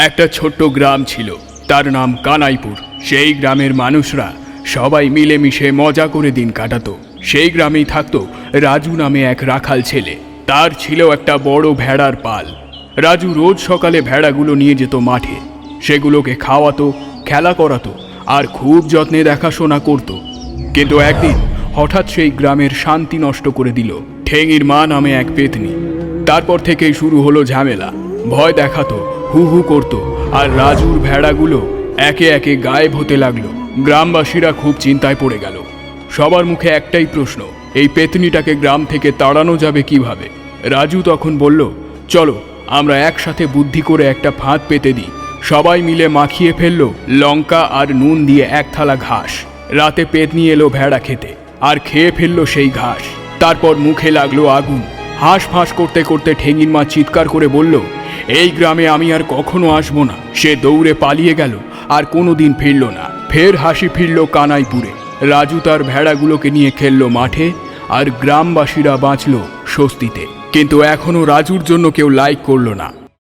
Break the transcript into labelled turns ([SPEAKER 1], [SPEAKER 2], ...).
[SPEAKER 1] একটা ছোট্ট গ্রাম ছিল, তার নাম কানাইপুর। সেই গ্রামের মানুষরা সবাই মিলেমিশে মজা করে দিন কাটাতো। সেই গ্রামেই থাকতো রাজু নামে এক রাখাল ছেলে। তার ছিল একটা বড় ভেড়ার পাল। রাজু রোজ সকালে ভেড়াগুলো নিয়ে যেত মাঠে। সেগুলোকে খাওয়াতো, খেলা করাতো আর খুব যত্নে দেখাশোনা করত। কিন্তু একদিন হঠাৎ সেই গ্রামের শান্তি নষ্ট করে দিল ঠেঙির মা নামে এক পেতনি। তারপর থেকেই শুরু হলো ঝামেলা। ভয় দেখাতো, হু হু করতো, আর রাজুর ভেড়াগুলো একে একে গায়েব হতে লাগলো। গ্রামবাসীরা খুব চিন্তায় পড়ে গেল। সবার মুখে একটাই প্রশ্ন, এই পেতনিটাকে গ্রাম থেকে তাড়ানো যাবে কিভাবে? রাজু তখন বলল, চলো আমরা একসাথে বুদ্ধি করে একটা ফাঁদ পেতে দিই। সবাই মিলে মাখিয়ে ফেললো লঙ্কা আর নুন দিয়ে এক থালা ঘাস। রাতে পেতনি এলো ভেড়া খেতে আর খেয়ে ফেললো সেই ঘাস। তারপর মুখে লাগলো আগুন। হাঁস ফাঁস করতে করতে ঠেঙির মা চিৎকার করে বলল, এই গ্রামে আমি আর কখনো আসবো না। সে দৌড়ে পালিয়ে গেল আর কোনোদিন ফিরল না। ফের হাসি ফিরল কানাইপুরে। রাজু তার ভেড়াগুলোকে নিয়ে খেললো মাঠে আর গ্রামবাসীরা বাঁচল স্বস্তিতে। কিন্তু এখনো রাজুর জন্য কেউ লাইক করলো না।